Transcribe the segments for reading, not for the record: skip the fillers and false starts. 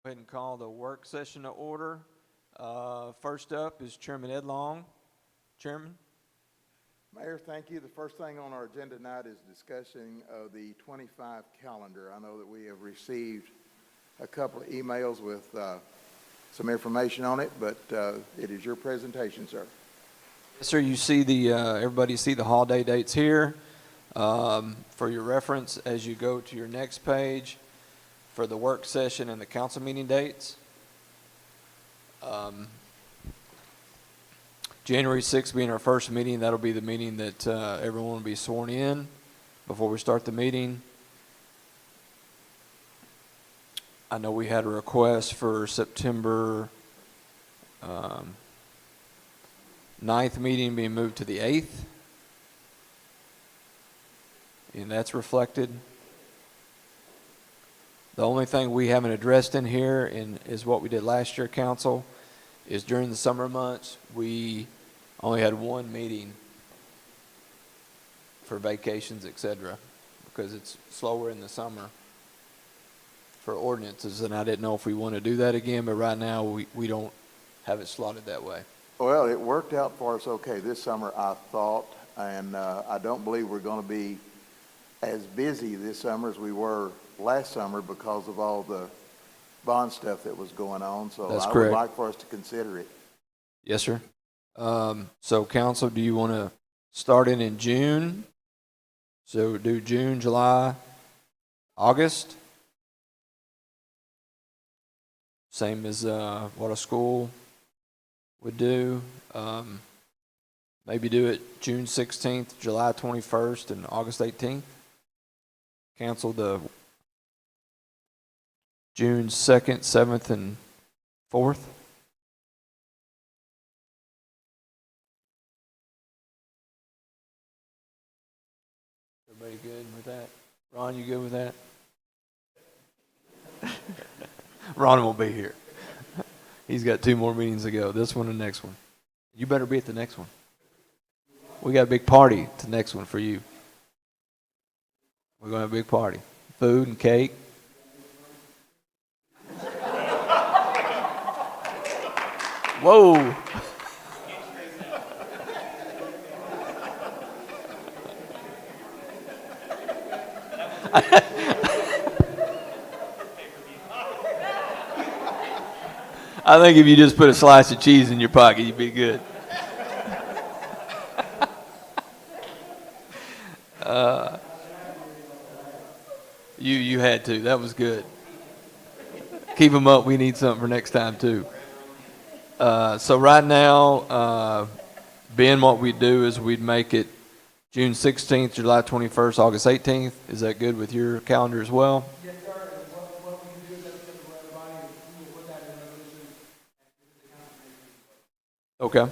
Go ahead and call the work session to order. First up is Chairman Ed Long. Chairman? Mayor, thank you. The first thing on our agenda tonight is discussing of the 25 calendar. I know that we have received a couple of emails with some information on it, but it is your presentation, sir. Yes, sir. You see everybody see the holiday dates here. For your reference, as you go to your next page, for the work session and the council meeting dates. January 6th being our first meeting, that'll be the meeting that everyone will be sworn in before we start the meeting. I know we had a request for September 9th meeting being moved to the 8th, and that's reflected. The only thing we haven't addressed in here is what we did last year, council, is during the summer months, we only had one meeting for vacations, etc., because it's slower in the summer for ordinances, and I didn't know if we want to do that again, but right now we don't have it slotted that way. Well, it worked out for us okay this summer, I thought, and I don't believe we're going to be as busy this summer as we were last summer because of all the bond stuff that was going on. So That's I correct. would like for us to consider it. Yes, sir. So council, do you want to start it in June? So do June, July, August? Same as what a school would do. Maybe do it June 16th, July 21st, and August 18th. Cancel the June 2nd, 7th, and 4th. Everybody good with that? Ron, you good with that? Ron will be here. He's got 2 more meetings to go, this one and the next one. You better be at the next one. We got a big party at the next one for you. We're going to have a big party. Food and cake. Whoa. I think if you just put a slice of cheese in your pocket, you'd be good. You had to. That was good. Keep them up. We need something for next time, too. So right now, Ben, what we'd do is we'd make it June 16th, July 21st, August 18th. Is that good with your calendar as well? Yes, sir. And what we can do is that for everybody is we will put that in a resolution. Okay.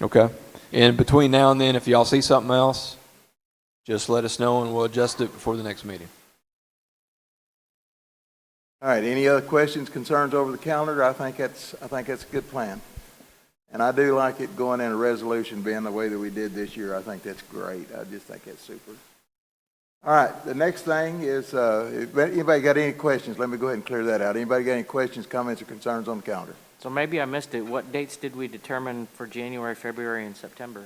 Okay. And between now and then, if y'all see something else, just let us know and we'll adjust it before the next meeting. All right. Any other questions, concerns over the calendar? I think that's a good plan. And I do like it going in a resolution being the way that we did this year. I think that's great. I just think that's super. All right. The next thing is, if anybody got any questions, let me go ahead and clear that out. Anybody got any questions, comments, or concerns on the calendar? So maybe I missed it. What dates did we determine for January, February, and September?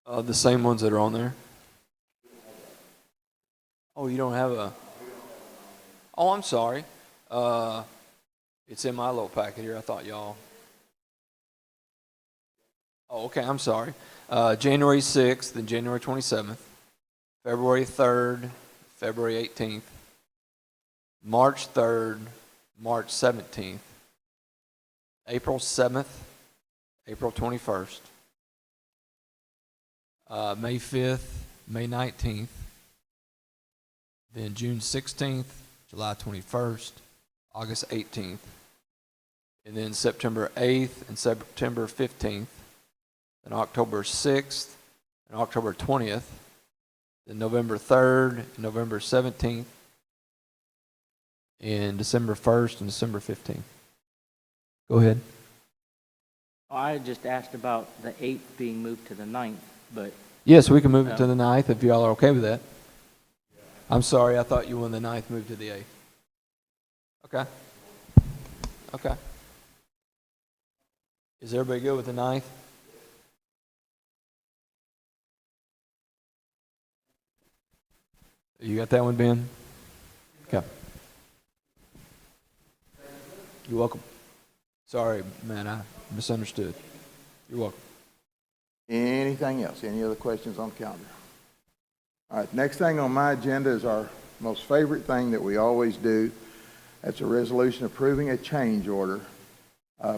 The same ones that are on there. Oh, you don't have a... Oh, I'm sorry. It's in my little packet here. I thought y'all... Oh, okay, I'm sorry. January 6th and January 27th, February 3rd, February 18th, March 3rd, March 17th, April 7th, April 21st, May 5th, May 19th, then June 16th, July 21st, August 18th, and then September 8th and September 15th, then October 6th and October 20th, then November 3rd and November 17th, and December 1st and December 15th. Go ahead. I just asked about the 8th being moved to the 9th, but... Yes, we can move it to the 9th if y'all are okay with that. I'm sorry, I thought you wanted the 9th moved to the 8th. Okay. Okay. Is everybody good with the 9th? You got that one, Ben? Okay. You're welcome. Sorry, man, I misunderstood. You're welcome. Anything else? Any other questions on the calendar? All right, next thing on my agenda is our most favorite thing that we always do. That's a resolution approving a change order.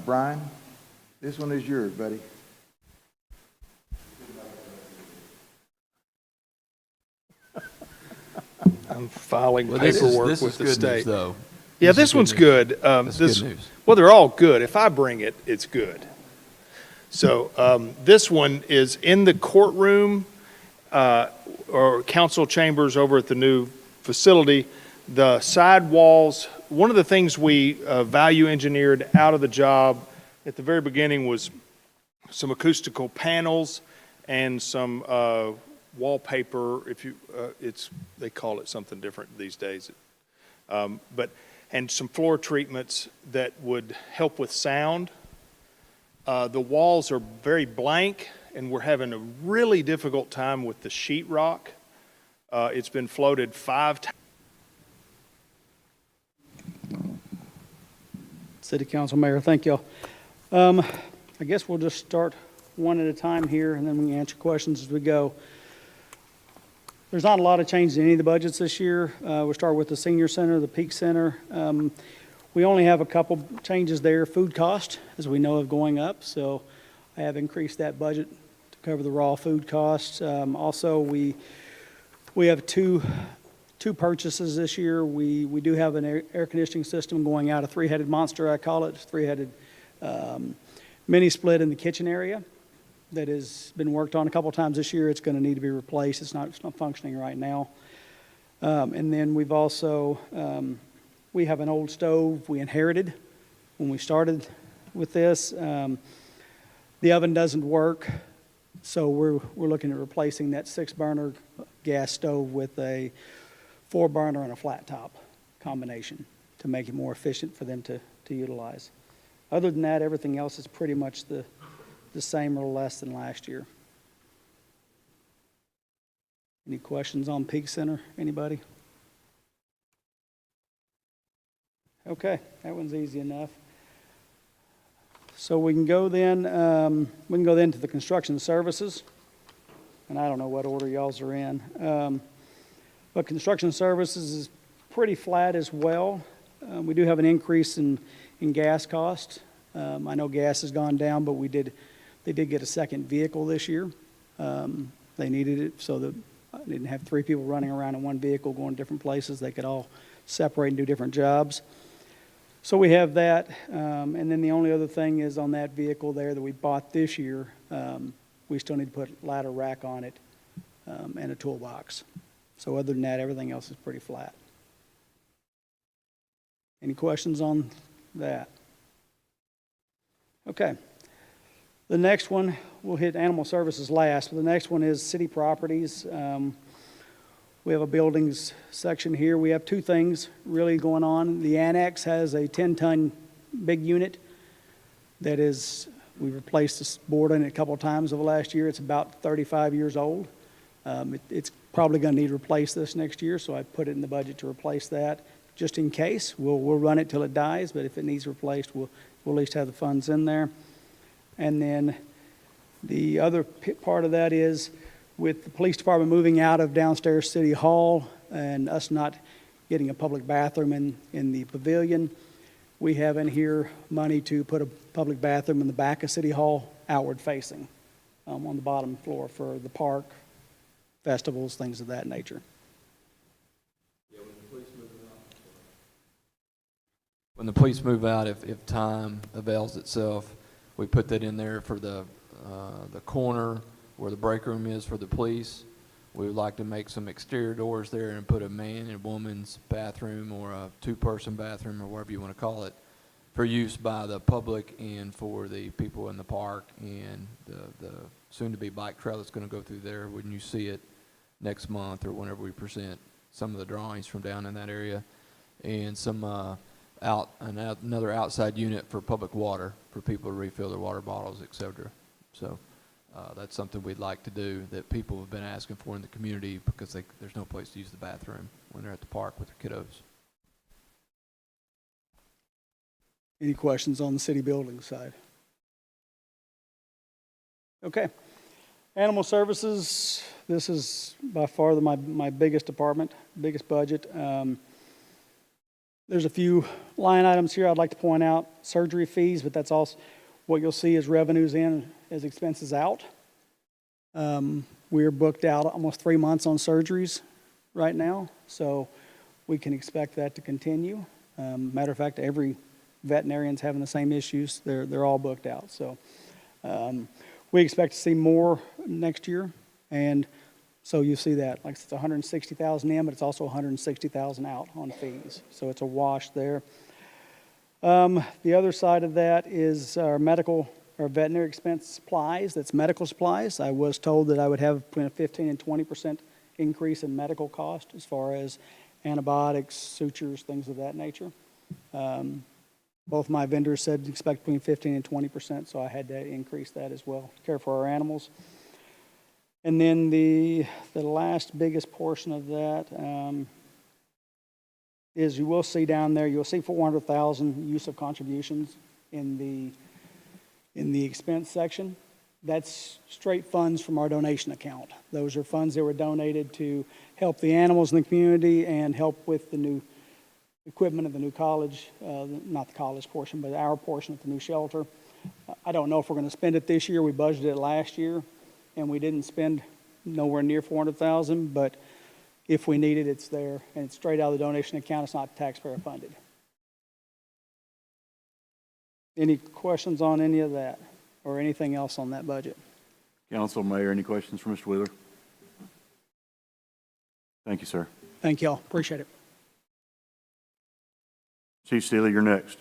Brian, this one is yours, buddy. I'm filing Well, paperwork this with is the good state. news, though. Yeah, This is this one's news. good. That's This, good news. well, they're all good. If I bring it, it's good. So this one is in the courtroom or council chambers over at the new facility. The side walls, one of the things we value engineered out of the job at the very beginning was some acoustical panels and some wallpaper. If you, they call it something different these days. And some floor treatments that would help with sound. The walls are very blank, and we're having a really difficult time with the sheetrock. It's been floated 5 times. City Council Mayor, thank y'all. I guess we'll just start one at a time here, and then we can answer questions as we go. There's not a lot of changes in any of the budgets this year. We'll start with the senior center, the peak center. We only have a couple changes there. Food cost, as we know, is going up, so I have increased that budget to cover the raw food costs. Also, we have two purchases this year. We do have an air conditioning system going out, a three-headed monster, I call it, three-headed mini split in the kitchen area that has been worked on a couple times this year. It's going to need to be replaced. It's not functioning right now. And then we've also, we have an old stove we inherited when we started with this. The oven doesn't work, so we're looking at replacing that 6-burner gas stove with a 4-burner and a flat top combination to make it more efficient for them to utilize. Other than that, everything else is pretty much the same or less than last year. Any questions on Peak Center? Anybody? Okay, that one's easy enough. So we can go then to the construction services, and I don't know what order y'all's are in. But construction services is pretty flat as well. We do have an increase in gas cost. I know gas has gone down, but they did get a second vehicle this year. They needed it so that they didn't have 3 people running around in one vehicle going different places. They could all separate and do different jobs. So we have that. And then the only other thing is on that vehicle there that we bought this year, we still need to put a ladder rack on it and a toolbox. So other than that, everything else is pretty flat. Any questions on that? Okay. The next one, we'll hit animal services last, but the next one is city properties. We have a buildings section here. We have 2 things really going on. The annex has a 10-ton big unit that is, we replaced this board on it a couple of times over the last year. It's about 35 years old. It's probably going to need to replace this next year, so I put it in the budget to replace that just in case. We'll run it till it dies, but if it needs replaced, we'll at least have the funds in there. And then the other part of that is with the police department moving out of downstairs City Hall and us not getting a public bathroom in the pavilion, we have in here money to put a public bathroom in the back of City Hall, outward facing, on the bottom floor for the park, festivals, things of that nature. When the police move out, if time avails itself, we put that in there for the corner where the break room is for the police. We would like to make some exterior doors there and put a man and woman's bathroom or a 2-person bathroom or whatever you want to call it for use by the public and for the people in the park and the soon-to-be bike trail that's going to go through there when you see it next month or whenever we present some of the drawings from down in that area. And some another outside unit for public water, for people to refill their water bottles, et cetera. So that's something we'd like to do that people have been asking for in the community because there's no place to use the bathroom when they're at the park with their kiddos. Any questions on the city building side? Okay. Animal services, this is by far my biggest department, biggest budget. There's a few line items here I'd like to point out. Surgery fees, but that's also what you'll see is revenues in as expenses out. We're booked out almost 3 months on surgeries right now, so we can expect that to continue. Matter of fact, every veterinarian's having the same issues. They're all booked out. So we expect to see more next year, and so you see that. Like it's 160,000 in, but it's also 160,000 out on fees. So it's a wash there. The other side of that is our veterinary expense supplies. That's medical supplies. I was told that I would have between a 15 and 20% increase in medical cost as far as antibiotics, sutures, things of that nature. Both my vendors said expect between 15 and 20%, so I had to increase that as well to care for our animals. And then the last biggest portion of that is you will see down there, you'll see 400,000 use of contributions in the expense section. That's straight funds from our donation account. Those are funds that were donated to help the animals in the community and help with the new equipment of the new college, not the college portion, but our portion at the new shelter. I don't know if we're going to spend it this year. We budgeted it last year, and we didn't spend nowhere near 400,000, but if we need it, it's there, and it's straight out of the donation account. It's not taxpayer funded. Any questions on any of that or anything else on that budget? Council, Mayor, any questions for Mr. Wheeler? Thank you, sir. Thank y'all. Appreciate it. Chief Steele, you're next.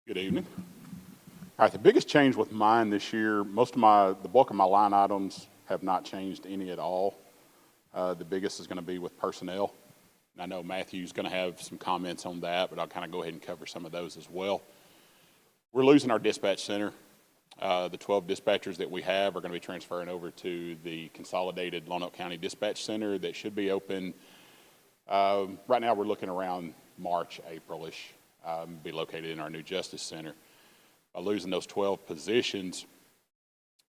Good evening. All right, the biggest change with mine this year, the bulk of my line items have not changed any at all. The biggest is going to be with personnel. I know Matthew's going to have some comments on that, but I'll kind of go ahead and cover some of those as well. We're losing our dispatch center. The 12 dispatchers that we have are going to be transferring over to the consolidated Lonoke County Dispatch Center that should be open. Right now we're looking around March, April-ish, be located in our new Justice Center. By losing those 12 positions,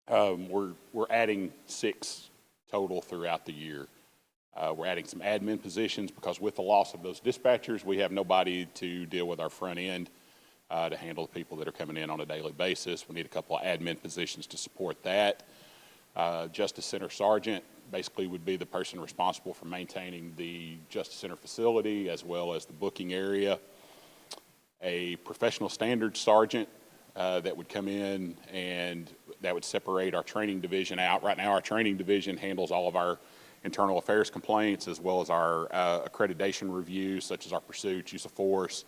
we're adding 6 total throughout the year. We're adding some admin positions because with the loss of those dispatchers, we have nobody to deal with our front end to handle the people that are coming in on a daily basis. We need a couple of admin positions to support that. Justice Center Sergeant basically would be the person responsible for maintaining the Justice Center facility as well as the booking area. A professional standards sergeant that would come in and that would separate our training division out. Right now our training division handles all of our internal affairs complaints as well as our accreditation reviews such as our pursuits, use of force,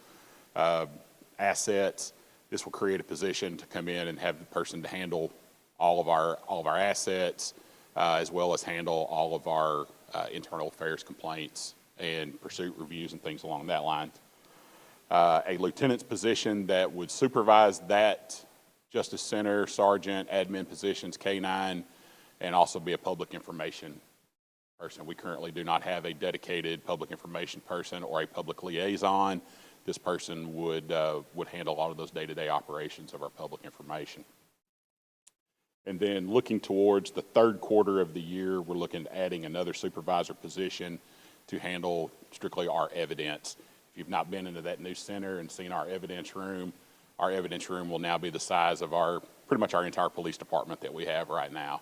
assets. This will create a position to come in and have the person to handle all of our assets as well as handle all of our internal affairs complaints and pursuit reviews and things along that line. A lieutenant's position that would supervise that Justice Center, Sergeant, admin positions, K-9, and also be a public information person. We currently do not have a dedicated public information person or a public liaison. This person would handle a lot of those day-to-day operations of our public information. And then looking towards the third quarter of the year, we're looking at adding another supervisor position to handle strictly our evidence. If you've not been into that new center and seen our evidence room will now be the size of pretty much our entire police department that we have right now.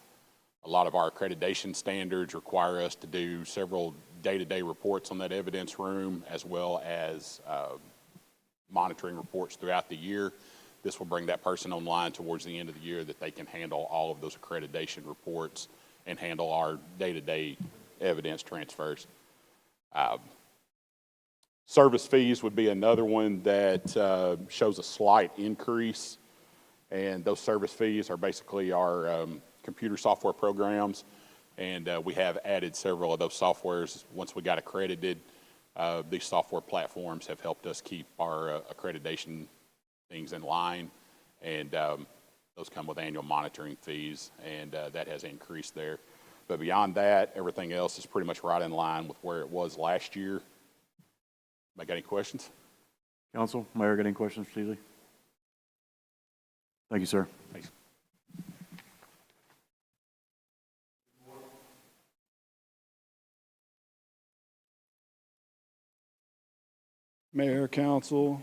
A lot of our accreditation standards require us to do several day-to-day reports on that evidence room as well as monitoring reports throughout the year. This will bring that person online towards the end of the year that they can handle all of those accreditation reports and handle our day-to-day evidence transfers. Service fees would be another one that shows a slight increase, and those service fees are basically our computer software programs And we have added several of those softwares. Once we got accredited, these software platforms have helped us keep our accreditation things in line. And those come with annual monitoring fees, and that has increased there. But beyond that, everything else is pretty much right in line with where it was last year. Anybody got any questions? Council, Mayor, got any questions for Steely? Thank you, sir. Thanks. Mayor, council.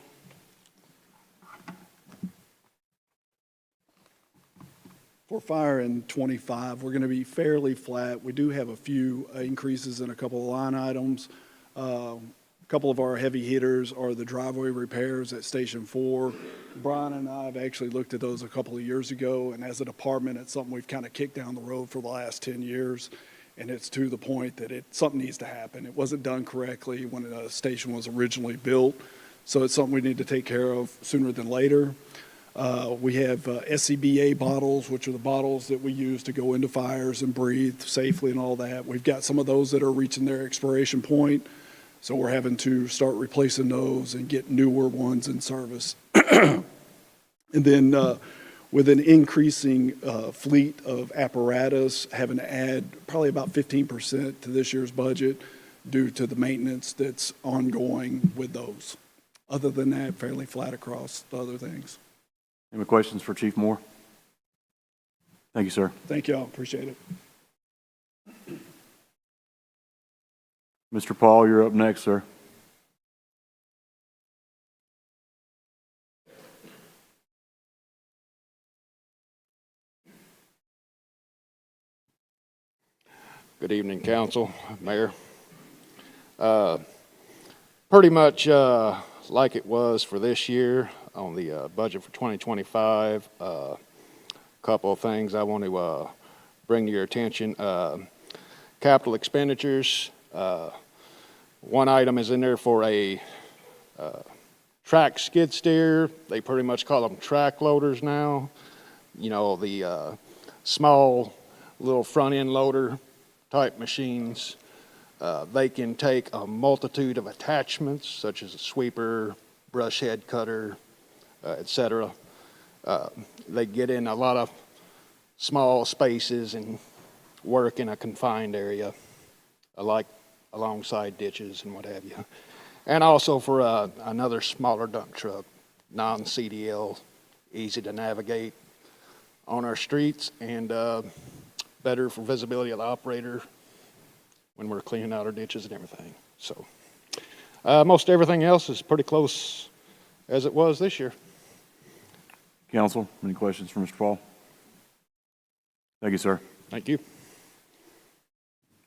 For fire in '25, we're going to be fairly flat. We do have a few increases in a couple of line items. A couple of our heavy hitters are the driveway repairs at Station 4. Brian and I have actually looked at those a couple of years ago, and as a department, it's something we've kind of kicked down the road for the last 10 years. And it's to the point that something needs to happen. It wasn't done correctly when the station was originally built, so it's something we need to take care of sooner than later. We have SCBA bottles, which are the bottles that we use to go into fires and breathe safely and all that. We've got some of those that are reaching their expiration point, so we're having to start replacing those and get newer ones in service. And then with an increasing fleet of apparatus, having to add probably about 15% to this year's budget due to the maintenance that's ongoing with those. Other than that, fairly flat across the other things. Any questions for Chief Moore? Thank you, sir. Thank y'all, appreciate it. Mr. Paul, you're up next, sir. Good evening, council, mayor. Pretty much like it was for this year on the budget for 2025. Couple of things I want to bring to your attention. Capital expenditures. One item is in there for a track skid steer. They pretty much call them track loaders now. You know, the small little front end loader type machines. They can take a multitude of attachments such as a sweeper, brush head cutter, etc. They get in a lot of small spaces and work in a confined area, like alongside ditches and what have you. And also for another smaller dump truck, non-CDL, easy to navigate on our streets, and better for visibility of the operator when we're cleaning out our ditches and everything. So most everything else is pretty close as it was this year. Council, any questions for Mr. Paul? Thank you, sir. Thank you.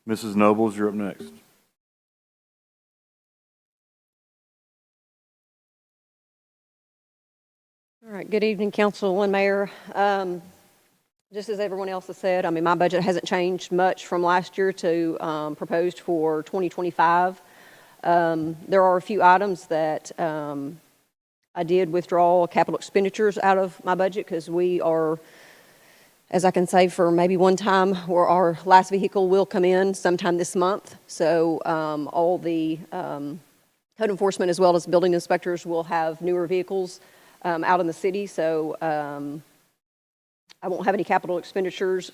Mrs. Nobles, you're up next. All right, good evening, council and mayor. Just as everyone else has said, I mean, my budget hasn't changed much from last year to proposed for 2025. There are a few items that I did withdraw capital expenditures out of my budget because we are, as I can say for maybe one time, where our last vehicle will come in sometime this month. So all the code enforcement as well as building inspectors will have newer vehicles out in the city. So I won't have any capital expenditures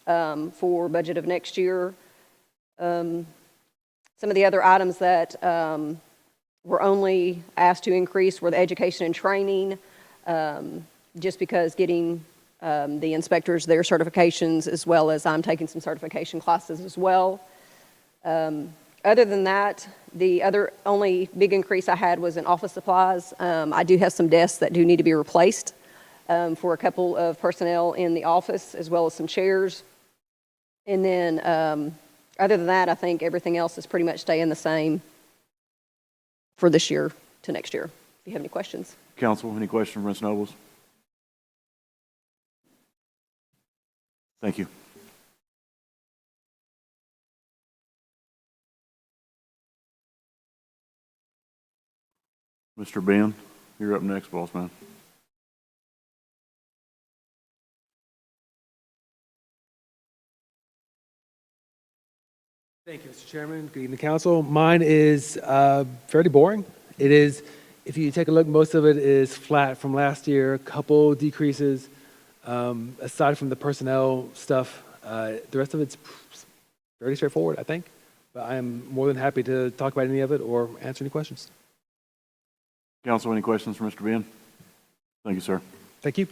for budget of next year. Some of the other items that were only asked to increase were the education and training, just because getting the inspectors their certifications, as well as I'm taking some certification classes as well. Other than that, the other only big increase I had was in office supplies. I do have some desks that do need to be replaced for a couple of personnel in the office, as well as some chairs. And then other than that, I think everything else is pretty much staying the same for this year to next year. If you have any questions. Council, any questions for Ms. Nobles? Thank you. Mr. Ben, you're up next, boss man. Thank you, Mr. Chairman. Good evening, council. Mine is fairly boring. It is, if you take a look, most of it is flat from last year, a couple decreases. Aside from the personnel stuff, the rest of it's fairly straightforward, I think. But I am more than happy to talk about any of it or answer any questions. Council, any questions for Mr. Ben? Thank you, sir. Thank you.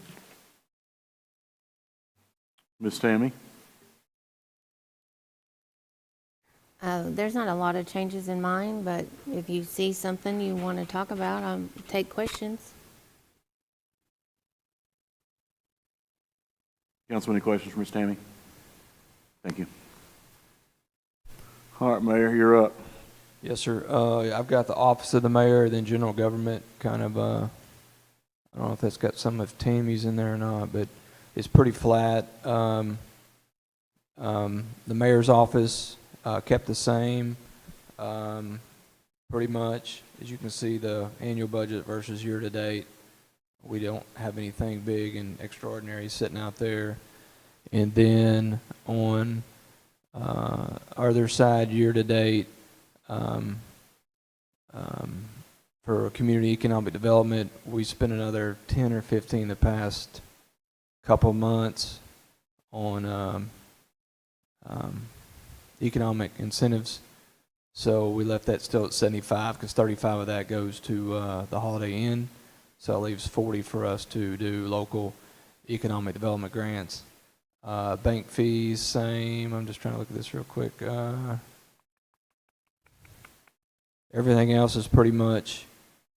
Ms. Tammy? There's not a lot of changes in mine, but if you see something you want to talk about, take questions. Council, any questions for Ms. Tammy? Thank you. All right, Mayor, you're up. Yes, sir. I've got the Office of the Mayor, then General Government, kind of, I don't know if that's got some of Tammy's in there or not, but it's pretty flat. The Mayor's Office kept the same, pretty much. As you can see, the annual budget versus year-to-date, we don't have anything big and extraordinary sitting out there. And then on our other side, year-to-date, for community economic development, we spent another 10 or 15 the past couple months on economic incentives. So we left that still at 75 because 35 of that goes to the Holiday Inn. So it leaves 40 for us to do local economic development grants. Bank fees, same. I'm just trying to look at this real quick. Everything else is pretty much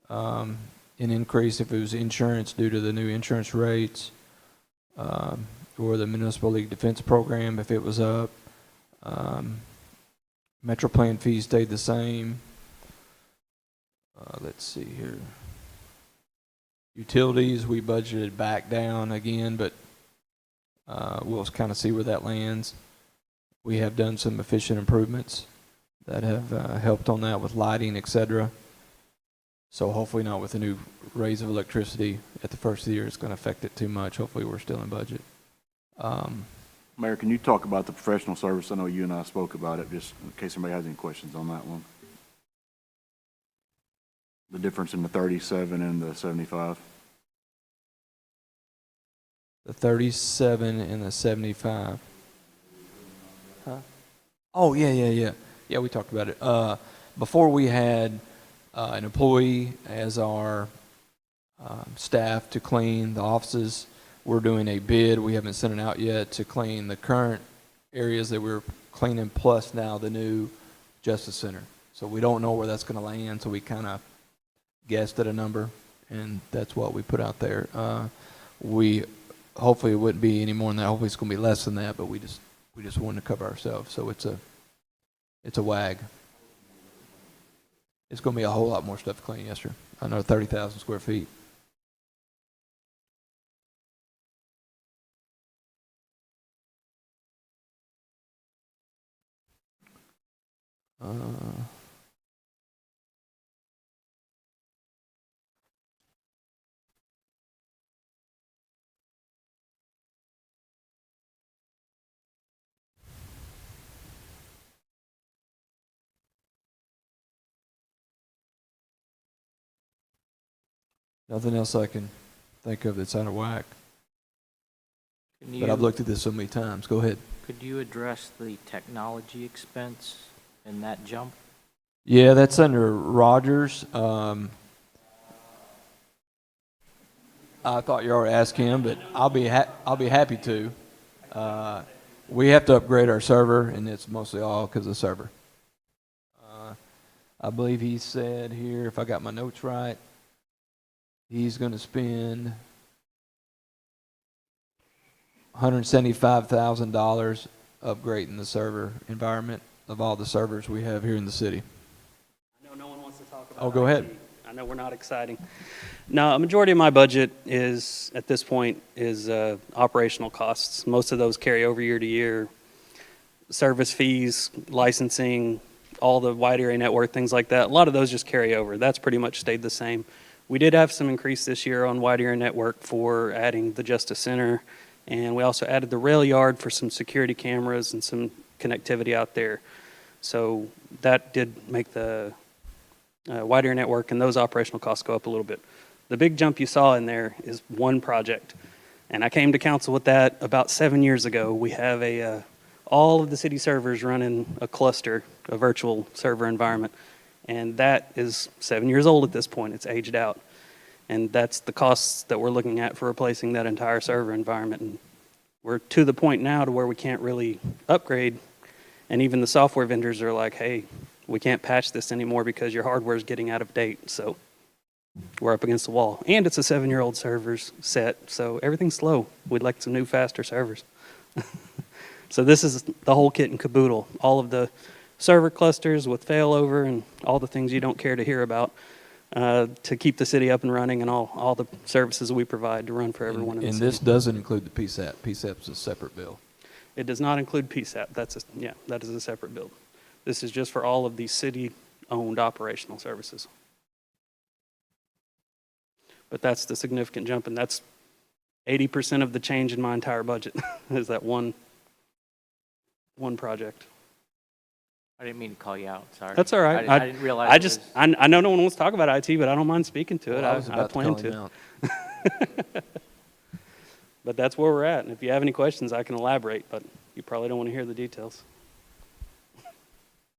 an increase if it was insurance due to the new insurance rates, or the Municipal League Defense Program if it was up. Metro Plan fees stayed the same. Let's see here. Utilities, we budgeted back down again, but we'll kind of see where that lands. We have done some efficient improvements that have helped on that with lighting, etc. So hopefully not with the new raise of electricity at the first of the year, it's going to affect it too much. Hopefully we're still in budget. Mayor, can you talk about the professional service? I know you and I spoke about it, just in case anybody has any questions on that one. The difference in the 37 and the 75. The 37 and the 75. Huh? Oh, yeah. Yeah, we talked about it. Before we had an employee as our staff to clean the offices. We're doing a bid. We haven't sent it out yet to clean the current areas that we're cleaning, plus now the new Justice Center. So we don't know where that's going to land, so we kind of guessed at a number, and that's what we put out there. Hopefully it wouldn't be any more than that. Hopefully it's going to be less than that, but we just wanted to cover ourselves. So it's a wag. It's going to be a whole lot more stuff to clean, yes, sir. Another 30,000 square feet. Nothing else I can think of that's out of whack. But I've looked at this so many times. Go ahead. Could you address the technology expense and that jump? Yeah, that's under Rogers. I thought you already asked him, but I'll be happy to. We have to upgrade our server, and it's mostly all because of the server. I believe he said here, if I got my notes right, he's going to spend $175,000 upgrading the server environment of all the servers we have here in the city. I know no one wants to talk about Oh, go ahead. I know we're not exciting. No, a majority of my budget is, at this point, is operational costs. Most of those carry over year to year. Service fees, licensing, all the wide area network, things like that. A lot of those just carry over. That's pretty much stayed the same. We did have some increase this year on wide area network for adding the Justice Center, and we also added the rail yard for some security cameras and some connectivity out there. So that did make the wide area network and those operational costs go up a little bit. The big jump you saw in there is one project. And I came to council with that about 7 years ago. We have all of the city servers running a cluster, a virtual server environment. And that is 7 years old at this point. It's aged out. And that's the costs that we're looking at for replacing that entire server environment. And we're to the point now to where we can't really upgrade. And even the software vendors are like, hey, we can't patch this anymore because your hardware is getting out of date. So we're up against the wall. And it's a 7-year-old servers set, so everything's slow. We'd like some new, faster servers. So this is the whole kit and caboodle. All of the server clusters with failover and all the things you don't care to hear about to keep the city up and running, and all the services we provide to run for everyone in the And city. this doesn't include the PSAP. PSAP's a separate bill. It does not include PSAP. That is a separate bill. This is just for all of the city-owned operational services. But that's the significant jump, and that's 80% of the change in my entire budget is that one project. I didn't mean to call you out, sorry. That's all right. I didn't realize. I know no one wants to talk about IT, but I don't mind speaking to it. Well, I was I about plan to call him out. But that's where we're at, and if you have any questions, I can elaborate, but you probably don't want to hear the details.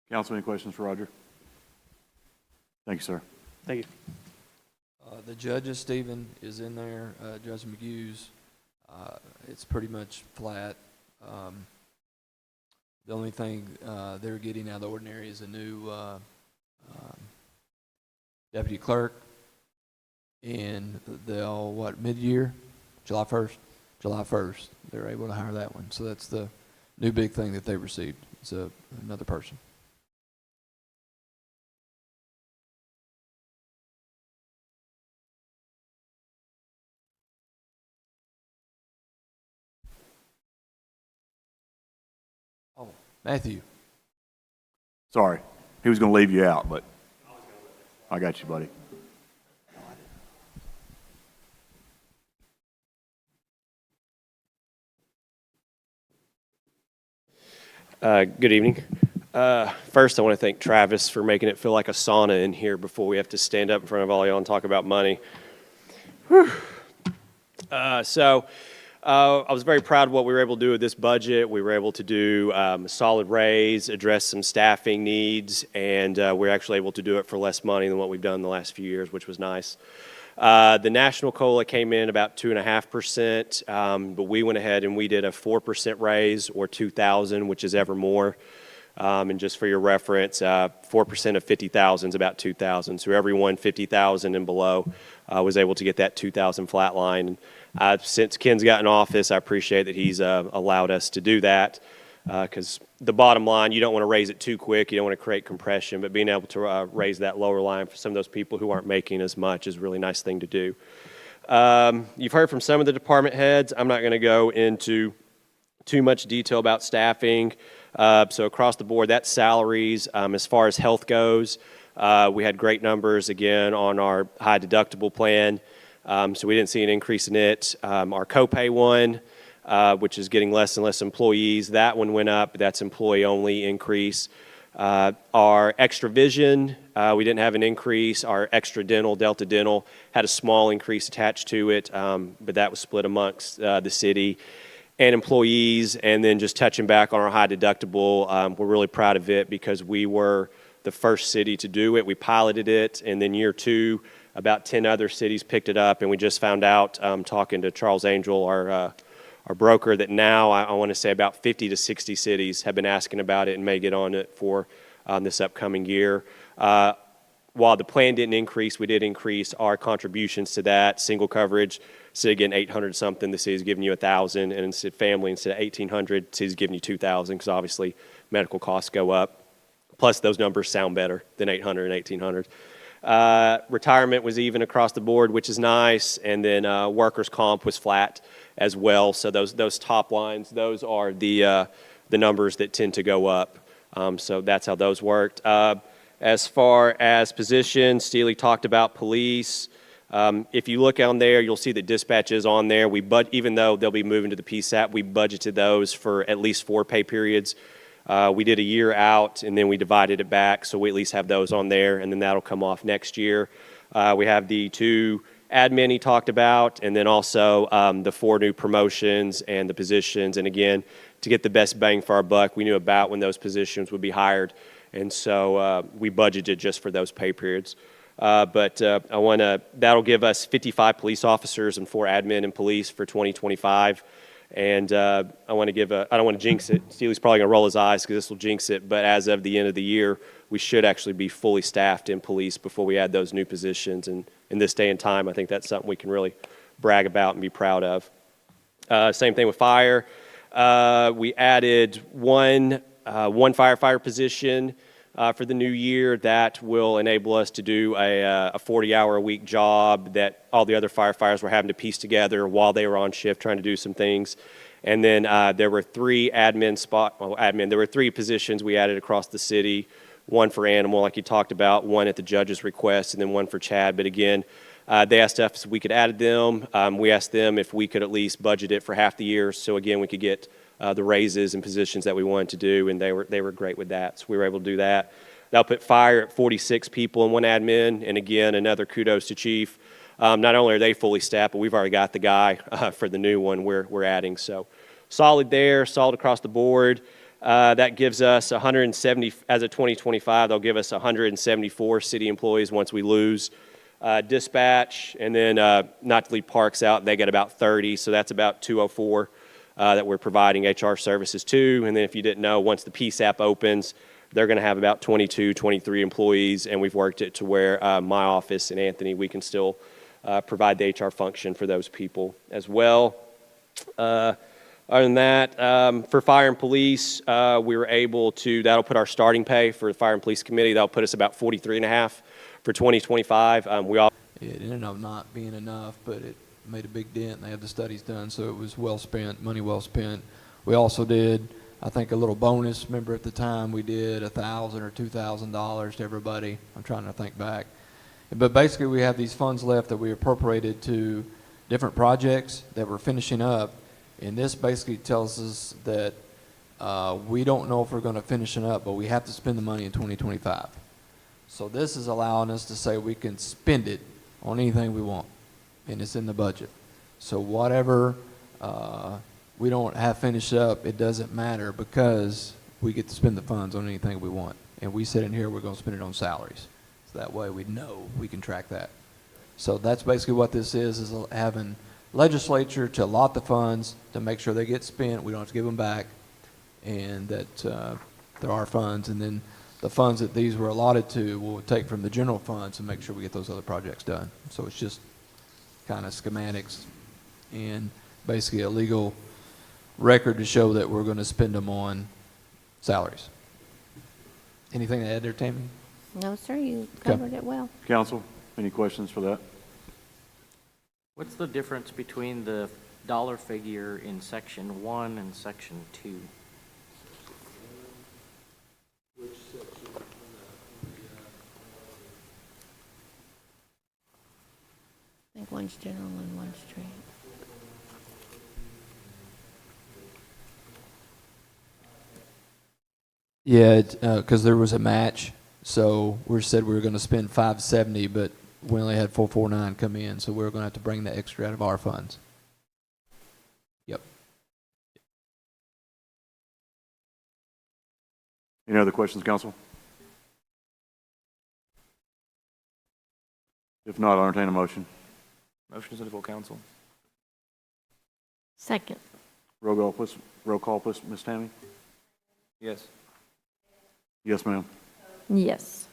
Council, any questions for Roger? Thank you, sir. Thank you. The judges, Stephen, is in there, Judge McHugh's. It's pretty much flat. The only thing they're getting out of the ordinary is a new deputy clerk. And they'll, mid-year? July 1st? July 1st, they're able to hire that one. So that's the new big thing that they received. It's another person. Oh, Matthew. Sorry. He was going to leave you out, but I got you, buddy. Good evening. First, I want to thank Travis for making it feel like a sauna in here before we have to stand up in front of all y'all and talk about money. I was very proud of what we were able to do with this budget. We were able to do a solid raise, address some staffing needs, and we're actually able to do it for less money than what we've done in the last few years, which was nice. The national COLA came in about 2.5%, but we went ahead and we did a 4% raise, or $2,000, which is ever more. And just for your reference, 4% of 50,000 is about 2,000. So everyone 50,000 and below was able to get that 2,000 flat line. Since Ken's got in office, I appreciate that he's allowed us to do that, because the bottom line, you don't want to raise it too quick. You don't want to create compression, but being able to raise that lower line for some of those people who aren't making as much is a really nice thing to do. You've heard from some of the department heads. I'm not going to go into too much detail about staffing. So across the board, that's salaries. As far as health goes, we had great numbers again on our high deductible plan. So we didn't see an increase in it. Our copay one, which is getting less and less employees, that one went up. That's employee only increase. Our extra vision, we didn't have an increase. Our extra dental, Delta Dental, had a small increase attached to it, but that was split amongst the city and employees. And then just touching back on our high deductible, we're really proud of it because we were the first city to do it. We piloted it, and then year two, about 10 other cities picked it up, and we just found out, talking to Charles Angel, our broker, that now I want to say about 50 to 60 cities have been asking about it and may get on it for this upcoming year. While the plan didn't increase, we did increase our contributions to that. Single coverage, instead of getting 800 something, the city's giving you 1,000, and instead family, instead of 1,800, the city's giving you 2,000, because obviously medical costs go up. Plus those numbers sound better than 800 and 1,800. Retirement was even across the board, which is nice, and then workers' comp was flat as well. So those top lines, those are the numbers that tend to go up. So that's how those worked. As far as positions, Steely talked about police. If you look on there, you'll see that dispatch is on there. Even though they'll be moving to the PSAP, we budgeted those for at least 4 pay periods. We did a year out, and then we divided it back, so we at least have those on there, and then that'll come off next year. We have the 2 admin he talked about, and then also the 4 new promotions and the positions. And again, to get the best bang for our buck, we knew about when those positions would be hired, and so we budgeted just for those pay periods. That'll give us 55 police officers and 4 admin and police for 2025. And I don't want to jinx it. Steely's probably going to roll his eyes because this will jinx it. But as of the end of the year, we should actually be fully staffed in police before we add those new positions. And in this day and time, I think that's something we can really brag about and be proud of. Same thing with fire. We added one firefighter position for the new year. That will enable us to do a 40-hour-a-week job that all the other firefighters were having to piece together while they were on shift trying to do some things. And then there were 3 there were 3 positions we added across the city, 1 for animal, like you talked about, 1 at the judge's request, and then 1 for Chad. But again, they asked us if we could add them. We asked them if we could at least budget it for half the year, so again, we could get the raises and positions that we wanted to do, and they were great with that, so we were able to do that. That'll put fire at 46 people and 1 admin, and again, another kudos to Chief. Not only are they fully staffed, but we've already got the guy for the new one we're adding. So solid there, solid across the board. That gives us 170, as of 2025, they'll give us 174 city employees once we lose dispatch, and then not to leave parks out, they get about 30, so that's about 204 that we're providing HR services to. And then if you didn't know, once the PSAP opens, they're going to have about 22, 23 employees, and we've worked it to where my office and Anthony, we can still provide the HR function for those people as well. Other than that, for fire and police, we were able to, that'll put our starting pay for the fire and police committee, that'll put us about 43.5 for 2025. It ended up not being enough, but it made a big dent, and they had the studies done, so it was well spent, money well spent. We also did, I think, a little bonus. Remember at the time we did $1,000 or $2,000 to everybody. I'm trying to think back. But basically we have these funds left that we appropriated to different projects that we're finishing up, and this basically tells us that we don't know if we're going to finish it up, but we have to spend the money in 2025. So this is allowing us to say we can spend it on anything we want, and it's in the budget. So whatever we don't have finished up, it doesn't matter because we get to spend the funds on anything we want. And we said in here we're going to spend it on salaries. So that way we know we can track that. So that's basically what this is having legislature to allot the funds to make sure they get spent. We don't have to give them back, and that there are funds. And then the funds that these were allotted to we'll take from the general funds and make sure we get those other projects done. So it's just kind of schematics and basically a legal record to show that we're going to spend them on salaries. Anything to add there, Tammy? No, sir, you covered it well. Council, any questions for that? What's the difference between the dollar figure in section 1 and section 2? Which section? I think one's general and one's street. Yeah, because there was a match, so we said we were going to spend 570, but we only had 449 come in, so we were going to have to bring the extra out of our funds. Yep. Any other questions, council? If not, I'll entertain a motion. Motion to the full council. Second. Roll call, please, Ms. Tammy? Yes. Yes, ma'am. Yes.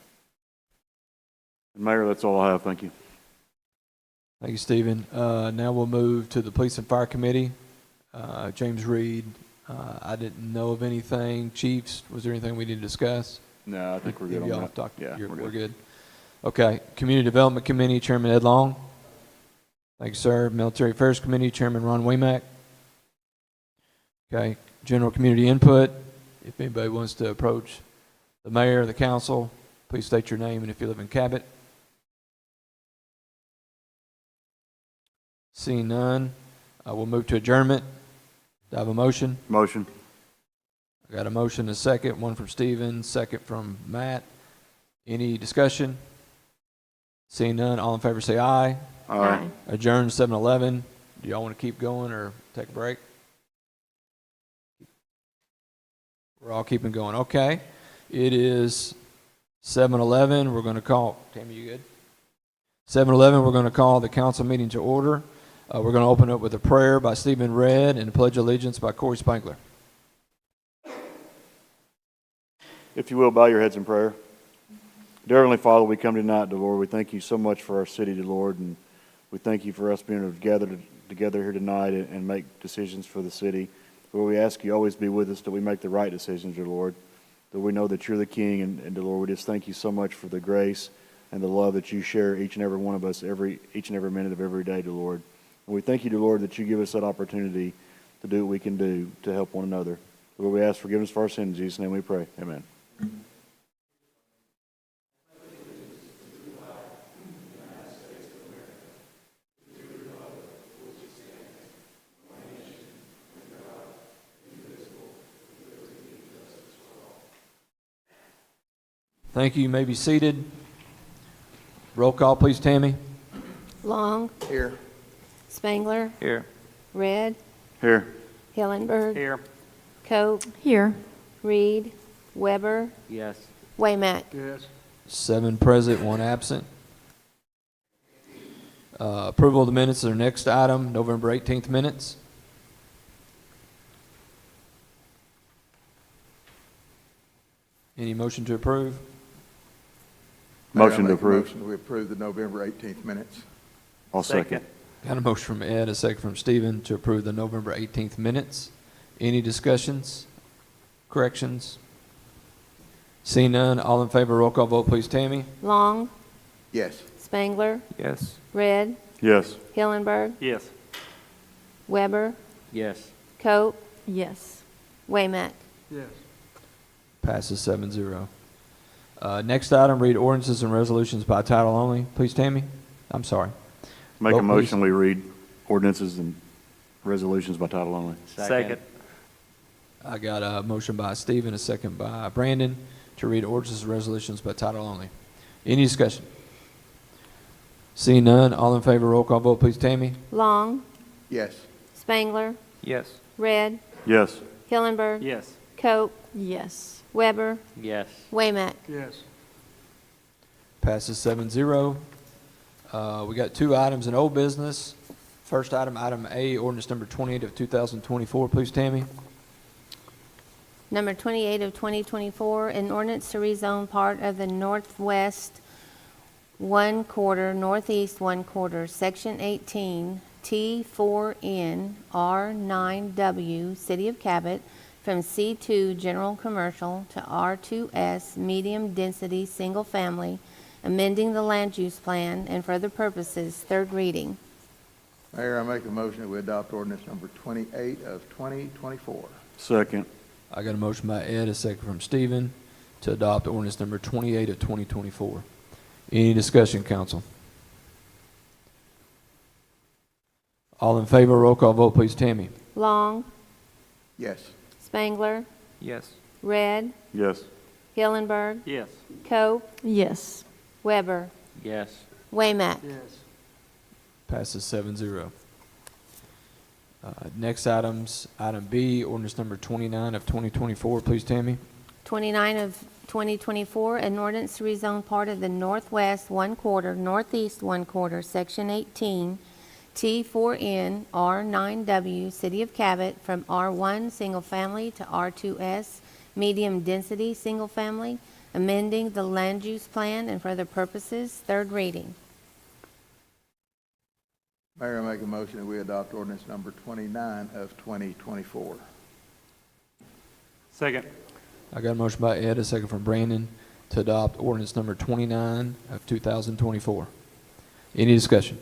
And Mayor, that's all I have. Thank you. Thank you, Stephen. Now we'll move to the Police and Fire Committee. James Reed, I didn't know of anything. Chiefs, was there anything we need to discuss? No, I think we're good on that. Yeah, we're we're good. Okay. Community Development Committee, Chairman Ed Long. Thank you, sir. Military Affairs Committee, Chairman Ron Waymack. Okay. General Community Input. If anybody wants to approach the mayor or the council, please state your name and if you live in Cabot. Seeing none, we'll move to adjournment. Do I have a motion? Motion. I got a motion and a second, one from Stephen, second from Matt. Any discussion? Seeing none, all in favor say aye. Aye. Adjourn 7:11. Do y'all want to keep going or take a break? We're all keeping going. Okay. It is 7:11. We're going to call, Tammy, you good? 7:11, we're going to call the council meeting to order. We're going to open up with a prayer by Stephen Redd and a pledge of allegiance by Corey Spankler. If you will, bow your heads in prayer. Dear Heavenly Father, we come tonight, dear Lord. We thank you so much for our city, dear Lord, and we thank you for us being able to gather together here tonight and make decisions for the city. Lord, we ask you always be with us that we make the right decisions, dear Lord, that we know that you're the King, and dear Lord, we just thank you so much for the grace and the love that you share each and every one of us each and every minute of every day, dear Lord. And we thank you, dear Lord, that you give us that opportunity to do what we can do to help one another. Lord, we ask forgiveness for our sins. In Jesus' name we pray. Amen. Thank you. You may be seated. Roll call, please, Tammy. Long, Here. Spangler, Here. Red, Here. Hillenberg, Here. Cope, Here. Reed, Weber, Yes. Waymack. 7 present, 1 absent. Approval of the minutes is our next item, November 18th minutes. Any motion to approve? Mayor, I Motion to make a approve. motion we approve the November 18th minutes. I'll second. Got a motion from Ed, a second from Stephen to approve the November 18th minutes. Any discussions, corrections? Seeing none, all in favor, roll call vote, please, Tammy. Long, Yes. Spangler, Yes. Red, Yes. Hillenberg, Yes. Weber, Yes. Cope, Yes. Waymack. Passes 7-0. Next item, read ordinances and resolutions by title only. Please, Tammy. I'm sorry. Make Vote, a motion, we read ordinances and resolutions by title only. Second. I got a motion by Stephen, a second by Brandon to read ordinances and resolutions by title only. Any discussion? Seeing none, all in favor, roll call vote, please, Tammy. Long, Yes. Spangler, Yes. Red, Yes. Hillenberg, Yes. Cope, Yes. Weber, Yes. Waymack. Passes 7-0. We got 2 items in old business. First item, item A, ordinance number 28 of 2024. Please, Tammy. Number 28 of 2024, an ordinance to rezone part of the northwest 1/4, northeast 1/4, section 18, T4N, R9W, City of Cabot, from C2 General Commercial to R2S Medium Density Single Family, amending the land use plan and for other purposes, third reading. Mayor, I make a motion that we adopt ordinance number 28 of 2024. Second. I got a motion by Ed, a second from Stephen to adopt ordinance number 28 of 2024. Any discussion, council? All in favor, roll call vote, please, Tammy. Long, Yes. Spangler, Yes. Red, Yes. Hillenberg, Yes. Cope, Yes. Weber, Yes. Waymack. Passes 7-0. Next items, item B, ordinance number 29 of 2024. Please, Tammy. 29 of 2024, an ordinance to rezone part of the northwest 1/4, northeast 1/4, section 18, T4N, R9W, City of Cabot, from R1 Single Family to R2S Medium Density Single Family, amending the land use plan and for other purposes, third reading. Mayor, I make a motion that we adopt ordinance number 29 of 2024. Second. I got a motion by Ed, a second from Brandon to adopt ordinance number 29 of 2024. Any discussion?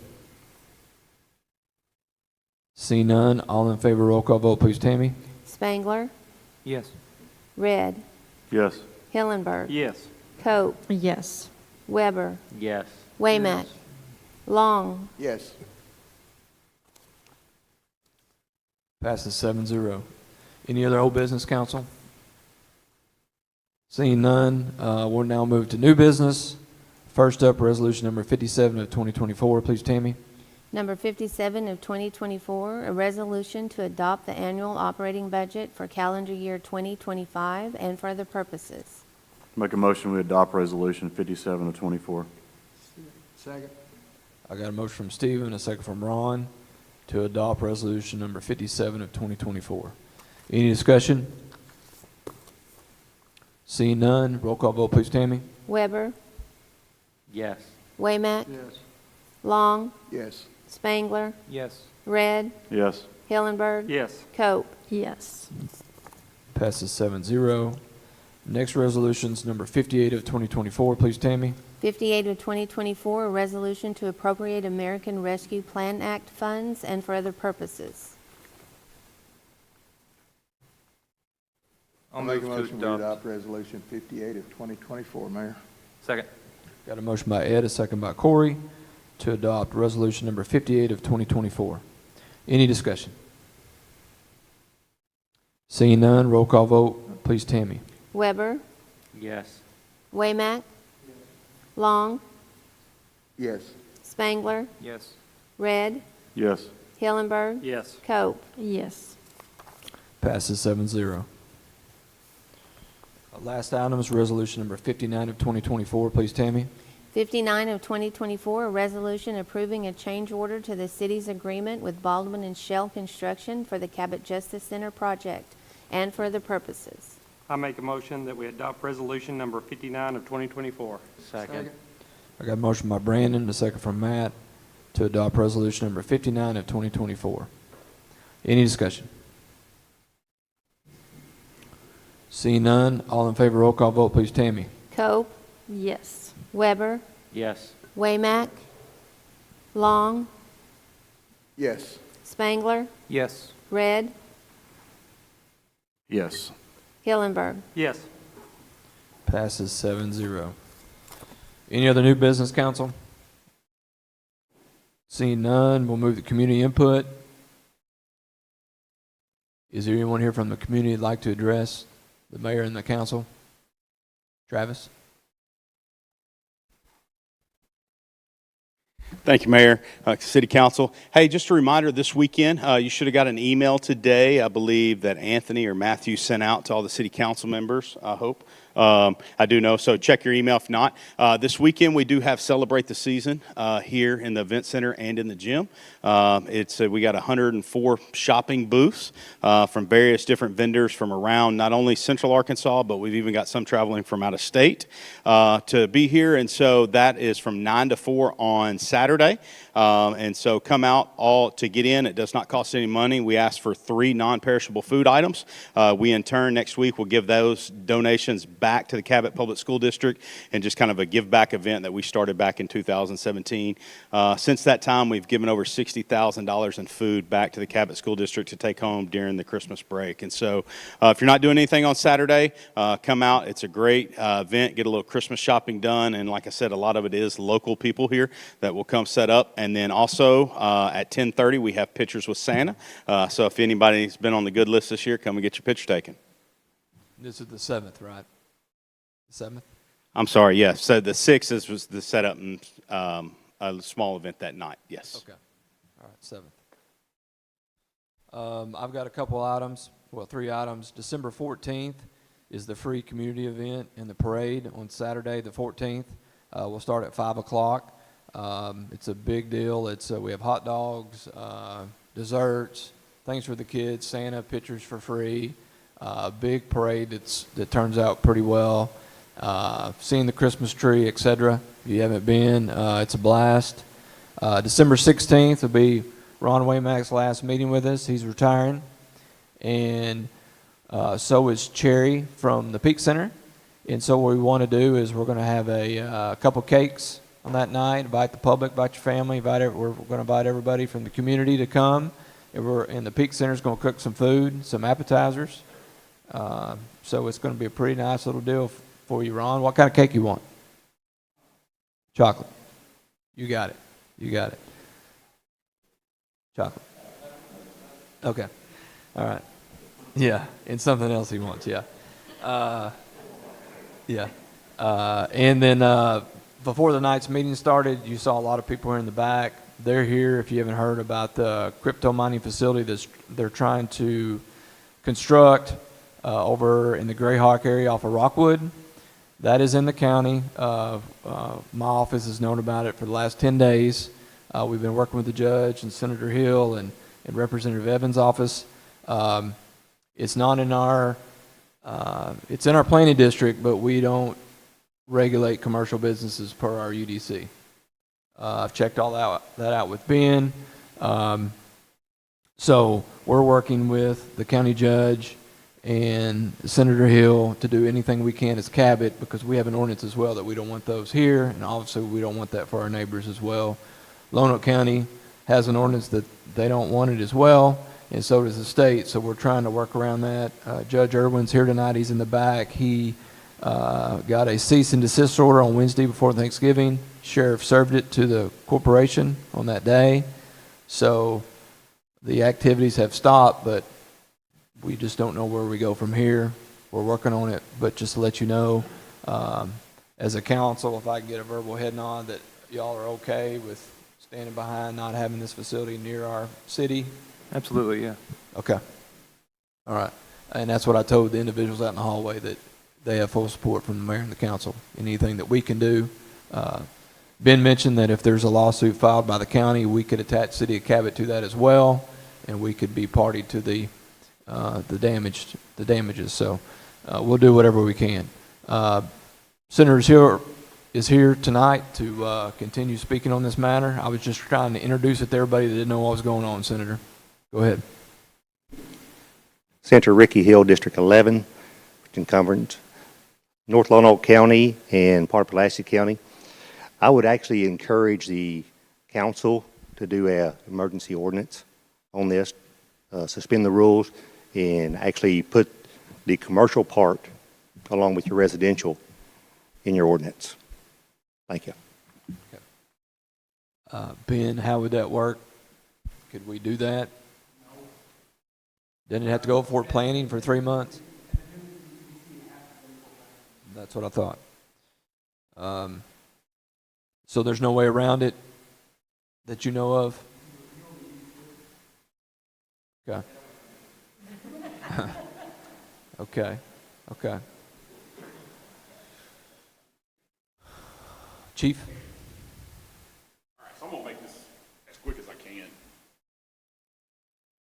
See none, all in favor, roll call vote, please, Tammy. Spangler, Yes. Red, Yes. Hillenberg, Yes. Cope, Yes. Weber, Yes. Waymack, Long, Yes. Passes 7-0. Any other old business, council? Seeing none, we'll now move to new business. First up, resolution number 57 of 2024. Please, Tammy. Number 57 of 2024, a resolution to adopt the annual operating budget for calendar year 2025 and for other purposes. Make a motion we adopt resolution 57 of 24. Second. I got a motion from Stephen, a second from Ron, to adopt resolution number 57 of 2024. Any discussion? Seeing none, roll call vote, please, Tammy. Weber, Yes. Waymack, Yes. Long, Yes. Spangler, Yes. Red, Yes. Hillenberg, Yes. Cope. Yes. Passes 7-0. Next resolution's number 58 of 2024. Please, Tammy. 58 of 2024, a resolution to appropriate American Rescue Plan Act funds and for other purposes. I'll Make move a to motion we adopt. adopt resolution 58 of 2024, Mayor. Second. Got a motion by Ed, a second by Corey, to adopt resolution number 58 of 2024. Any discussion? Seeing none, roll call vote, please, Tammy. Weber, Yes. Waymack, Long, Yes. Spangler, Yes. Red, Yes. Hillenberg, Yes. Cope. Yes. Passes 7-0. Last item is resolution number 59 of 2024. Please, Tammy. 59 of 2024, a resolution approving a change order to the city's agreement with Baldwin and Shell Construction for the Cabot Justice Center project and for other purposes. I make a motion that we adopt resolution number 59 of 2024. Second. I got a motion by Brandon, a second from Matt, to adopt resolution number 59 of 2024. Any discussion? Seeing none, all in favor, roll call vote, please, Tammy. Cope, Yes. Weber, Yes. Waymack, Long, Yes. Spangler, Yes. Red, Yes. Hillenberg. Yes. Passes 7-0. Any other new business, council? Seeing none, we'll move to community input. Is there anyone here from the community that'd like to address the mayor and the council? Travis? Thank you, Mayor, City Council. Hey, just a reminder, this weekend, you should have got an email today, I believe, that Anthony or Matthew sent out to all the city council members, I hope. I do know, so check your email if not. This weekend, we do have Celebrate the Season here in the event center and in the gym. We got 104 shopping booths from various different vendors from around not only central Arkansas, but we've even got some traveling from out of state to be here. And so that is from 9 to 4 on Saturday. And so come out all to get in. It does not cost any money. We ask for 3 non-perishable food items. We in turn next week will give those donations back to the Cabot Public School District and just kind of a give back event that we started back in 2017. Since that time, we've given over $60,000 in food back to the Cabot School District to take home during the Christmas break. And so if you're not doing anything on Saturday, come out. It's a great event. Get a little Christmas shopping done. And like I said, a lot of it is local people here that will come set up. And then also at 10:30, we have pictures with Santa. So if anybody's been on the good list this year, come and get your picture taken. This is the 7th, right? The 7th? I'm sorry, yes. So the 6th was the setup and a small event that night, yes. Okay. All right, 7th. I've got a couple items, well, 3 items. December 14th is the free community event and the parade on Saturday, the 14th. We'll start at 5 o'clock. It's a big deal. We have hot dogs, desserts, things for the kids, Santa, pictures for free. A big parade that turns out pretty well. Seeing the Christmas tree, etc. If you haven't been, it's a blast. December 16th will be Ron Waymack's last meeting with us. He's retiring. And so is Cherry from the Peak Center. And so what we want to do is we're going to have a couple cakes on that night. Invite the public, invite your family. We're going to invite everybody from the community to come. And the Peak Center is going to cook some food, some appetizers. So it's going to be a pretty nice little deal for you, Ron. What kind of cake you want? Chocolate. You got it. You got it. Chocolate. Okay. All right. Yeah, and something else he wants, yeah. Yeah. And then before the night's meeting started, you saw a lot of people here in the back. They're here, if you haven't heard, about the crypto mining facility they're trying to construct over in the Greyhawk area off of Rockwood. That is in the county. My office has known about it for the last 10 days. We've been working with the judge and Senator Hill and Representative Evans' office. It's not in our, it's in our planning district, but we don't regulate commercial businesses per our UDC. I've checked all that out with Ben. So we're working with the county judge and Senator Hill to do anything we can as Cabot, because we have an ordinance as well that we don't want those here, and obviously we don't want that for our neighbors as well. Lonoke County has an ordinance that they don't want it as well, and so does the state, so we're trying to work around that. Judge Irwin's here tonight. He's in the back. He got a cease and desist order on Wednesday before Thanksgiving. Sheriff served it to the corporation on that day. So the activities have stopped, but we just don't know where we go from here. We're working on it, but just to let you know, as a council, if I can get a verbal head nod that y'all are okay with standing behind not having this facility near our city. Absolutely, yeah. Okay. All right. And that's what I told the individuals out in the hallway, that they have full support from the mayor and the council. Anything that we can do. Ben mentioned that if there's a lawsuit filed by the county, we could attach City of Cabot to that as well, and we could be party to the damages. So we'll do whatever we can. Senator Hill is here tonight to continue speaking on this matter. I was just trying to introduce it to everybody that didn't know what was going on. Senator, go ahead. Senator Ricky Hill, District 11, in Conference, North Lonoke County and part of Pulaski County. I would actually encourage the council to do an emergency ordinance on this, suspend the rules, and actually put the commercial part along with your residential in your ordinance. Thank you. Ben, how would that work? Could we do that? Didn't it have to go for planning for 3 months? That's what I thought. So there's no way around it that you know of? Okay. Okay. Okay. Chief? All right, so I'm going to make this as quick as I can.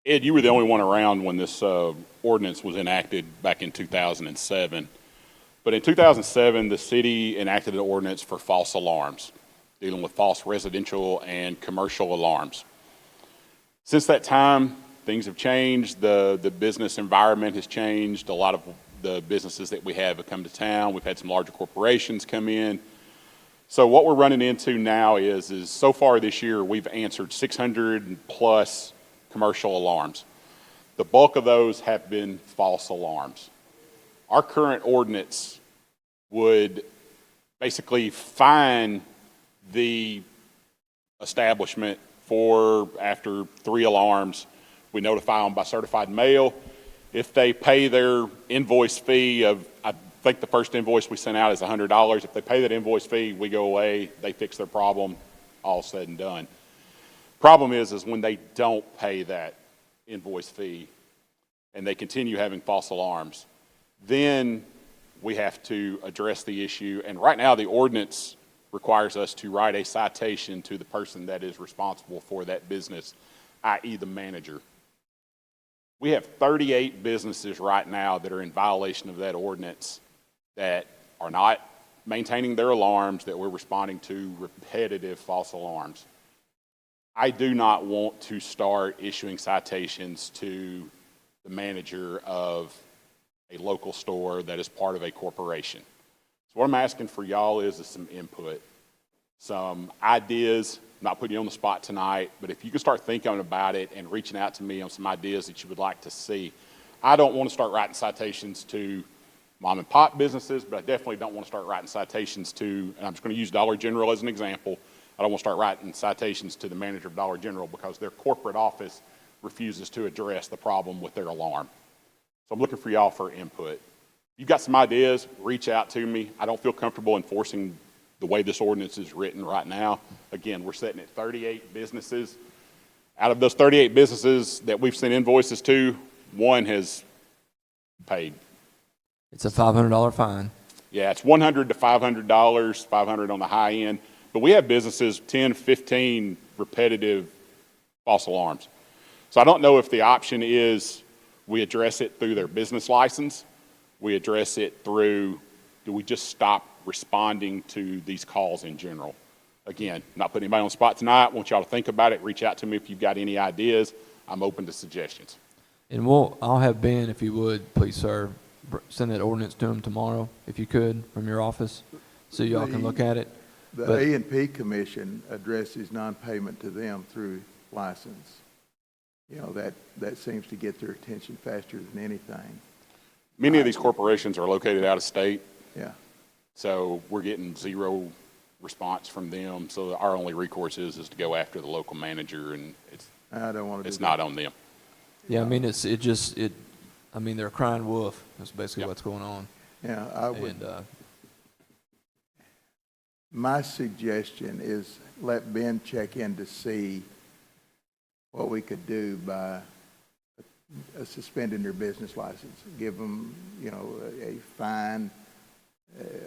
Ed, you were the only one around when this ordinance was enacted back in 2007. But in 2007, the city enacted an ordinance for false alarms, dealing with false residential and commercial alarms. Since that time, things have changed. The business environment has changed. A lot of the businesses that we have come to town. We've had some larger corporations come in. So what we're running into now is so far this year, we've answered 600 plus commercial alarms. The bulk of those have been false alarms. Our current ordinance would basically fine the establishment for, after 3 alarms, we notify them by certified mail. If they pay their invoice fee of, I think the first invoice we sent out is $100. If they pay that invoice fee, we go away, they fix their problem, all said and done. Problem is when they don't pay that invoice fee and they continue having false alarms, then we have to address the issue. And right now the ordinance requires us to write a citation to the person that is responsible for that business, i.e. the manager. We have 38 businesses right now that are in violation of that ordinance that are not maintaining their alarms, that we're responding to repetitive false alarms. I do not want to start issuing citations to the manager of a local store that is part of a corporation. So what I'm asking for y'all is some input, some ideas. I'm not putting you on the spot tonight, but if you can start thinking about it and reaching out to me on some ideas that you would like to see. I don't want to start writing citations to mom and pop businesses, but I definitely don't want to start writing citations to, and I'm just going to use Dollar General as an example. I don't want to start writing citations to the manager of Dollar General because their corporate office refuses to address the problem with their alarm. So I'm looking for y'all for input. If you've got some ideas, reach out to me. I don't feel comfortable enforcing the way this ordinance is written right now. Again, we're setting at 38 businesses. Out of those 38 businesses that we've sent invoices to, one has paid. It's a $500 fine. Yeah, it's $100 to $500, $500 on the high end. But we have businesses, 10, 15 repetitive false alarms. So I don't know if the option is we address it through their business license, we address it through, do we just stop responding to these calls in general? Again, not putting anybody on the spot tonight. I want y'all to think about it. Reach out to me if you've got any ideas. I'm open to suggestions. And I'll have Ben, if you would, please, sir, send that ordinance to him tomorrow, if you could, from your office, so y'all can look at it. The A&P Commission addresses non-payment to them through license. You know, that seems to get their attention faster than anything. Many of these corporations are located out of state. Yeah. So we're getting zero response from them. So our only recourse is to go after the local manager, and I don't want to. It's not on them. Yeah, I mean, I mean, they're a crying wolf. That's basically what's going on. Yeah, I would. My suggestion is let Ben check in to see what we could do by suspending their business license. Give them, you know, a fine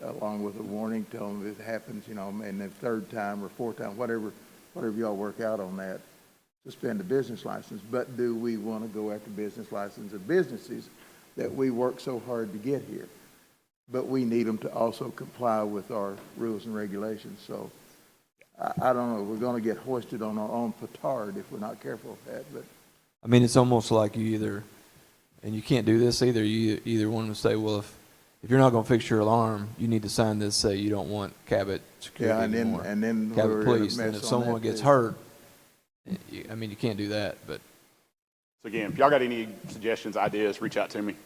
along with a warning. Tell them if it happens, you know, and the third time or fourth time, whatever y'all work out on that, suspend the business license. But do we want to go after business license of businesses that we work so hard to get here? But we need them to also comply with our rules and regulations. So I don't know. We're going to get hoisted on our own petard if we're not careful with that. But I mean, it's almost like you either, and you can't do this either, you either want to say, well, if you're not going to fix your alarm, you need to sign this, say you don't want Cabot security anymore. and then Cabot police. And if someone gets hurt, I mean, you can't do that. But So again, if y'all got any suggestions, ideas, reach out to me.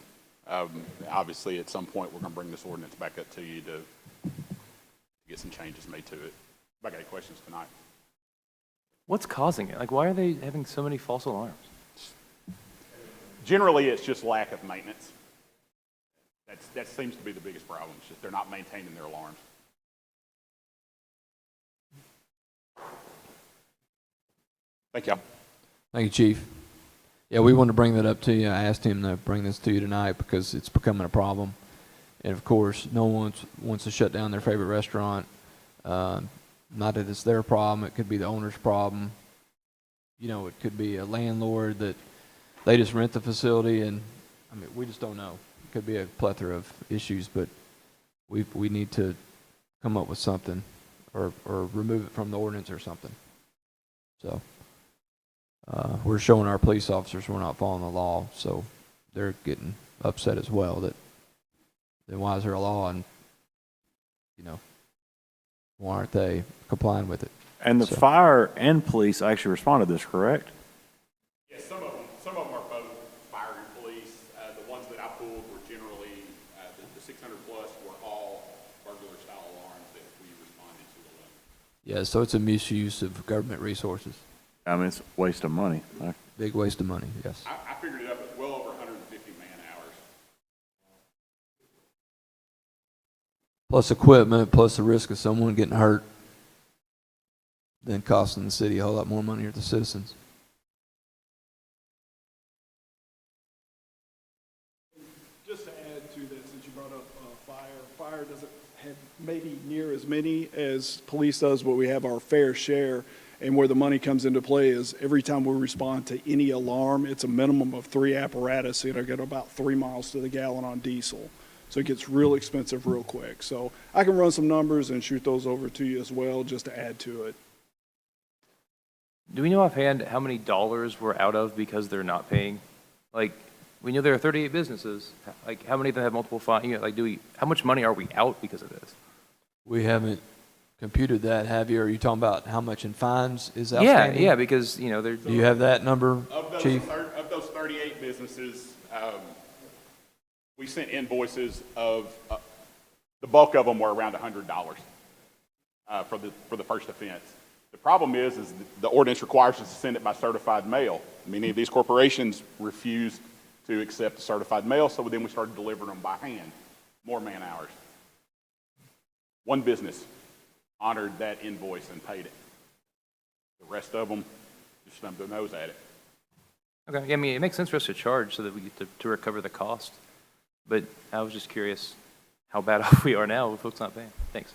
Obviously, at some point, we're going to bring this ordinance back up to you to get some changes made to it. If I got any questions tonight. What's causing it? Like, why are they having so many false alarms? Generally, it's just lack of maintenance. That seems to be the biggest problem. It's just they're not maintaining their alarms. Thank y'all. thank you, Chief. Yeah, we wanted to bring that up to you. I asked him to bring this to you tonight because it's becoming a problem. And of course, no one wants to shut down their favorite restaurant. Not that it's their problem. It could be the owner's problem. You know, it could be a landlord that they just rent the facility, and I mean, we just don't know. It could be a plethora of issues, but we need to come up with something or remove it from the ordinance or something. So we're showing our police officers we're not following the law, so they're getting upset as well that then why is there a law and, you know, why aren't they complying with it? And the fire and police actually responded to this, correct? Yes, some of them are both fire and police. The ones that I pulled were generally, the 600 plus were all burglar style alarms that we responded to alone. Yeah, so it's a misuse of government resources. I mean, it's a waste of money. Big waste of money, yes. I figured it up at well over 150 man hours. Plus equipment, plus the risk of someone getting hurt, then costing the city a whole lot more money or the citizens. Just to add to that, since you brought up fire doesn't have maybe near as many as police does, but we have our fair share. And where the money comes into play is every time we respond to any alarm, it's a minimum of 3 apparatus. You know, get about 3 miles to the gallon on diesel. So it gets real expensive real quick. So I can run some numbers and shoot those over to you as well, just to add to it. Do we know offhand how many dollars we're out of because they're not paying? Like, we know there are 38 businesses. Like, how many of them have multiple fines? You know, like, how much money are we out because of this? We haven't computed that, have you? Are you talking about how much in fines is outstanding? Yeah, because, you know, they're... Do you have that number, Chief? Of those 38 businesses, we sent invoices of, the bulk of them were around $100 for the first offense. The problem is the ordinance requires us to send it by certified mail. Many of these corporations refused to accept the certified mail, so then we started delivering them by hand. more man hours. One business honored that invoice and paid it. The rest of them just stubbed their nose at it. Okay, yeah, I mean, it makes sense for us to charge so that we get to recover the cost. But I was just curious how bad off we are now with folks not paying. Thanks.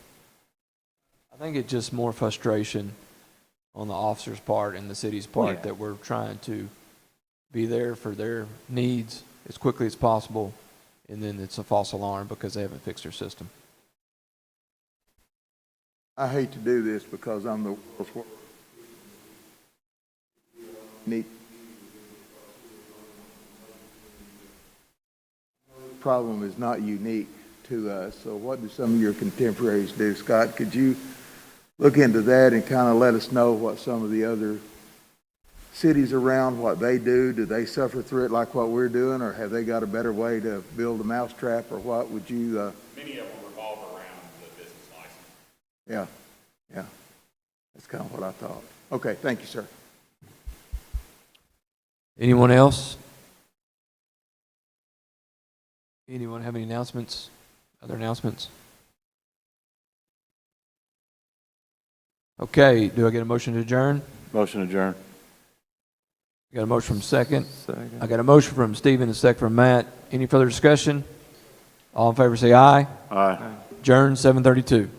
I think it's just more frustration on the officer's part and the city's part Yeah. that we're trying to be there for their needs as quickly as possible, and then it's a false alarm because they haven't fixed their system. I hate to do this because I'm the world's worst. Problem is not unique to us. So what do some of your contemporaries do? Scott, could you look into that and kind of let us know what some of the other cities around, what they do? Do they suffer through it like what we're doing, or have they got a better way to build a mousetrap, or what would you? Many of them revolve around the business license. Yeah, yeah. That's kind of what I thought. Okay, thank you, sir. Anyone else? Anyone have any announcements? Other announcements? Okay, do I get a motion to adjourn? Motion adjourned. Got a motion from second. I got a motion from Stephen and a second from Matt. Any further discussion? All in favor say aye. Aye. Adjourn 7:32.